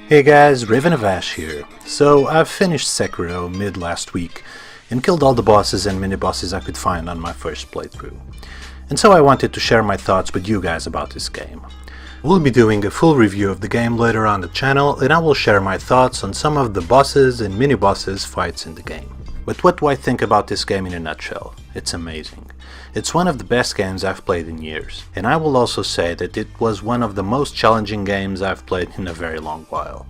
Hey guys, Ravenavash here. So I've finished Sekiro mid last week and killed all the bosses and mini-bosses I could find on my first playthrough. And so I wanted to share my thoughts with you guys about this game. We'll be doing a full review of the game later on the channel, and I will share my thoughts on some of the bosses and mini-bosses fights in the game. But what do I think about this game in a nutshell? It's amazing. It's one of the best games I've played in years, and I will also say that it was one of the most challenging games I've played in a very long while.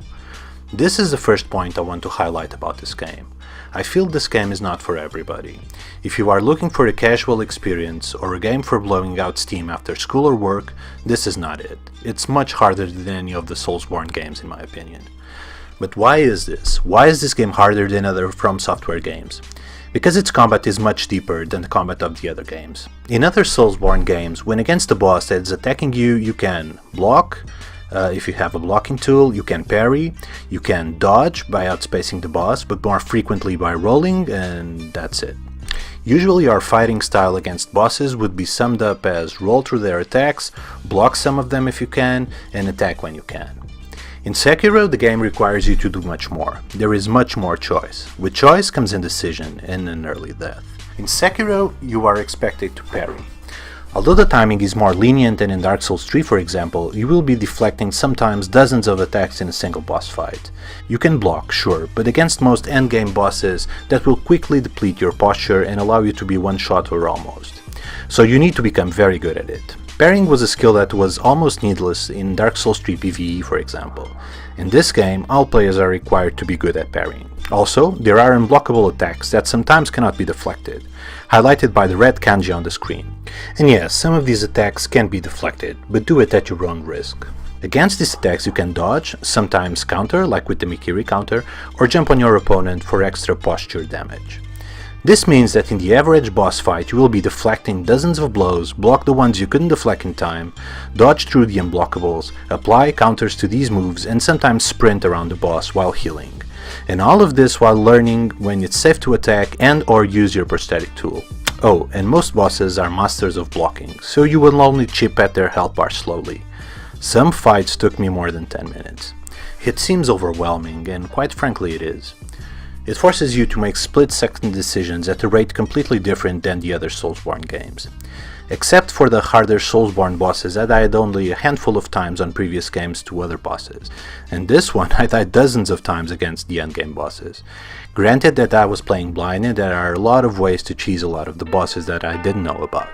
This is the first point I want to highlight about this game. I feel this game is not for everybody. If you are looking for a casual experience or a game for blowing out steam after school or work, this is not it. It's much harder than any of the Soulsborne games in my opinion. But why is this? Why is this game harder than other From Software games? Because its combat is much deeper than the combat of the other games. In other Soulsborne games, when against a boss that is attacking you, you can block, if you have a blocking tool, you can parry, you can dodge by outspacing the boss, but more frequently by rolling, and that's it. Usually our fighting style against bosses would be summed up as roll through their attacks, block some of them if you can, and attack when you can. In Sekiro, the game requires you to do much more. There is much more choice. With choice comes indecision and an early death. In Sekiro, you are expected to parry. Although the timing is more lenient than in Dark Souls 3 for example, you will be deflecting sometimes dozens of attacks in a single boss fight. You can block, sure, but against most endgame bosses that will quickly deplete your posture and allow you to be one shot or almost. So you need to become very good at it. Parrying was a skill that was almost needless in Dark Souls 3 PvE for example. In this game, all players are required to be good at parrying. Also, there are unblockable attacks that sometimes cannot be deflected, highlighted by the red kanji on the screen. And yes, some of these attacks can be deflected, but do it at your own risk. Against these attacks you can dodge, sometimes counter, like with the Mikiri counter, or jump on your opponent for extra posture damage. This means that in the average boss fight you will be deflecting dozens of blows, block the ones you couldn't deflect in time, dodge through the unblockables, apply counters to these moves, and sometimes sprint around the boss while healing. And all of this while learning when it's safe to attack and or use your prosthetic tool. Oh, and most bosses are masters of blocking, so you will only chip at their health bar slowly. Some fights took me more than 10 minutes. It seems overwhelming, and quite frankly it is. It forces you to make split-second decisions at a rate completely different than the other Soulsborne games. Except for the harder Soulsborne bosses, I died only a handful of times on previous games to other bosses, and this one I died dozens of times against the endgame bosses. Granted that I was playing blind and there are a lot of ways to cheese a lot of the bosses that I didn't know about.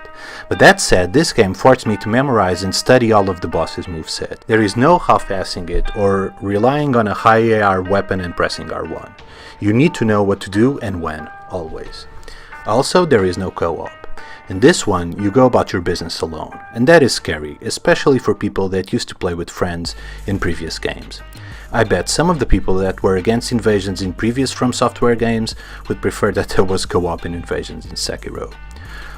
But that said, this game forced me to memorize and study all of the bosses' moveset. There is no half-assing it or relying on a high AR weapon and pressing R1. You need to know what to do and when, always. Also, there is no co-op. In this one, you go about your business alone, and that is scary, especially for people that used to play with friends in previous games. I bet some of the people that were against invasions in previous From Software games would prefer that there was co-op in invasions in Sekiro.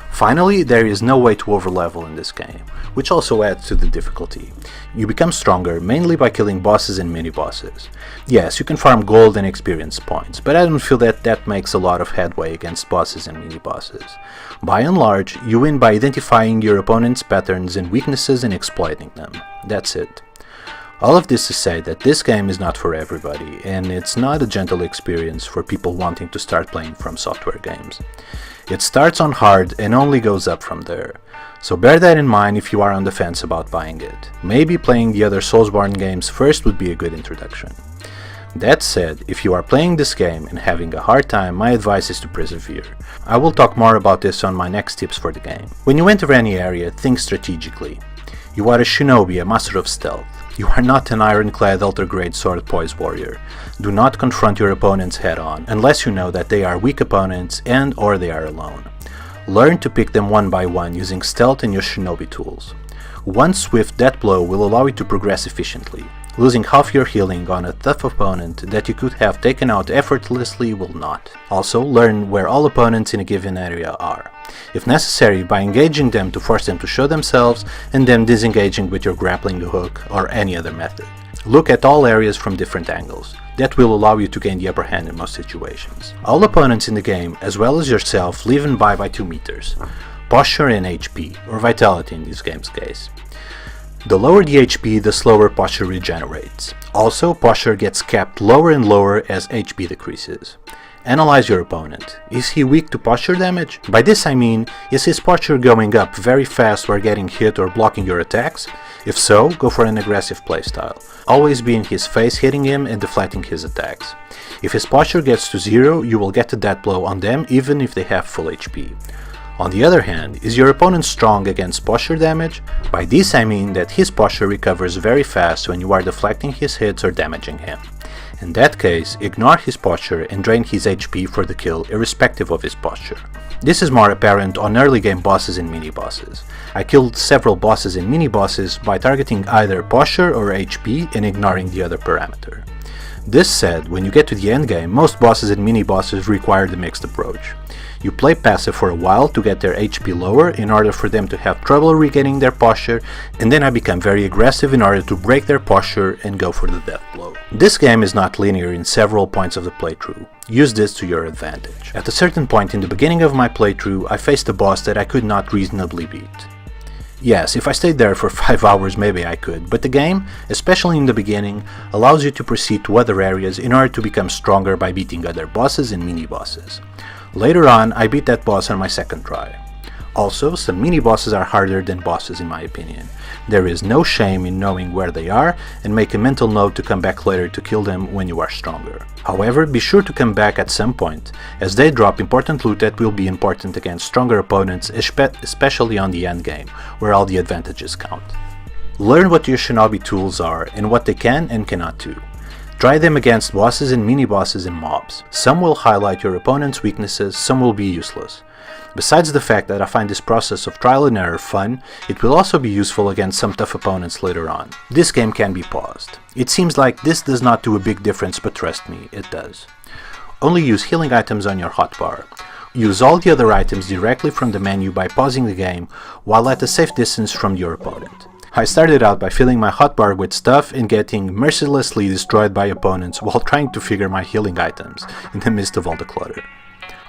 Finally, there is no way to overlevel in this game, which also adds to the difficulty. You become stronger mainly by killing bosses and mini-bosses. Yes, you can farm gold and experience points, but I don't feel that that makes a lot of headway against bosses and mini-bosses. By and large, you win by identifying your opponent's patterns and weaknesses and exploiting them. That's it. All of this to say that this game is not for everybody, and it's not a gentle experience for people wanting to start playing From Software games. It starts on hard and only goes up from there, so bear that in mind if you are on the fence about buying it. Maybe playing the other Soulsborne games first would be a good introduction. That said, if you are playing this game and having a hard time, my advice is to persevere. I will talk more about this on my next tips for the game. When you enter any area, think strategically. You are a Shinobi, a master of stealth. You are not an ironclad ultra-grade sword poise warrior. Do not confront your opponents head-on, unless you know that they are weak opponents and or they are alone. Learn to pick them one by one using stealth and your Shinobi tools. One swift death blow will allow you to progress efficiently. Losing half your healing on a tough opponent that you could have taken out effortlessly will not. Also, learn where all opponents in a given area are, if necessary by engaging them to force them to show themselves and then disengaging with your grappling hook or any other method. Look at all areas from different angles. That will allow you to gain the upper hand in most situations. All opponents in the game, as well as yourself, live and die by 2 meters. Posture and HP, or vitality in this game's case. The lower the HP, the slower posture regenerates. Also, posture gets kept lower and lower as HP decreases. Analyze your opponent. Is he weak to posture damage? By this I mean, is his posture going up very fast while getting hit or blocking your attacks? If so, go for an aggressive playstyle. Always be in his face, hitting him and deflecting his attacks. If his posture gets to 0, you will get a death blow on them even if they have full HP. On the other hand, is your opponent strong against posture damage? By this I mean that his posture recovers very fast when you are deflecting his hits or damaging him. In that case, ignore his posture and drain his HP for the kill irrespective of his posture. This is more apparent on early game bosses and mini-bosses. I killed several bosses and mini-bosses by targeting either posture or HP and ignoring the other parameter. This said, when you get to the endgame, most bosses and mini-bosses require the mixed approach. You play passive for a while to get their HP lower in order for them to have trouble regaining their posture, and then I become very aggressive in order to break their posture and go for the death blow. This game is not linear in several points of the playthrough. Use this to your advantage. At a certain point in the beginning of my playthrough, I faced a boss that I could not reasonably beat. Yes, if I stayed there for 5 hours maybe I could, but the game, especially in the beginning, allows you to proceed to other areas in order to become stronger by beating other bosses and mini-bosses. Later on, I beat that boss on my second try. Also, some mini-bosses are harder than bosses in my opinion. There is no shame in knowing where they are and make a mental note to come back later to kill them when you are stronger. However, be sure to come back at some point, as they drop important loot that will be important against stronger opponents, especially on the endgame, where all the advantages count. Learn what your Shinobi tools are and what they can and cannot do. Try them against bosses and mini-bosses and mobs. Some will highlight your opponent's weaknesses, some will be useless. Besides the fact that I find this process of trial and error fun, it will also be useful against some tough opponents later on. This game can be paused. It seems like this does not do a big difference, but trust me, it does. Only use healing items on your hotbar. Use all the other items directly from the menu by pausing the game, while at a safe distance from your opponent. I started out by filling my hotbar with stuff and getting mercilessly destroyed by opponents while trying to figure my healing items in the midst of all the clutter.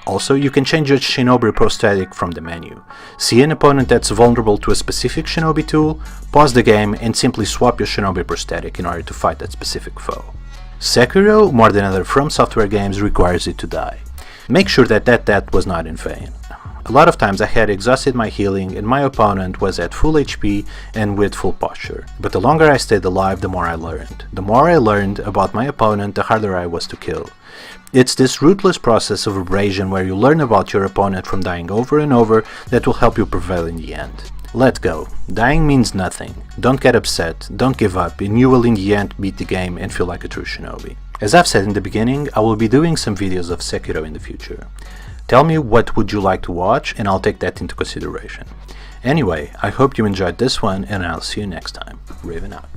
Also, you can change your Shinobi prosthetic from the menu. See an opponent that's vulnerable to a specific Shinobi tool, pause the game and simply swap your Shinobi prosthetic in order to fight that specific foe. Sekiro, more than other From Software games, requires you to die. Make sure that death was not in vain. A lot of times I had exhausted my healing and my opponent was at full HP and with full posture. But the longer I stayed alive, the more I learned. The more I learned about my opponent, the harder I was to kill. It's this ruthless process of abrasion where you learn about your opponent from dying over and over that will help you prevail in the end. Let go. Dying means nothing. Don't get upset, don't give up, and you will in the end beat the game and feel like a true Shinobi. As I've said in the beginning, I will be doing some videos of Sekiro in the future. Tell me what would you like to watch and I'll take that into consideration. Anyway, I hope you enjoyed this one and I'll see you next time. Raven out.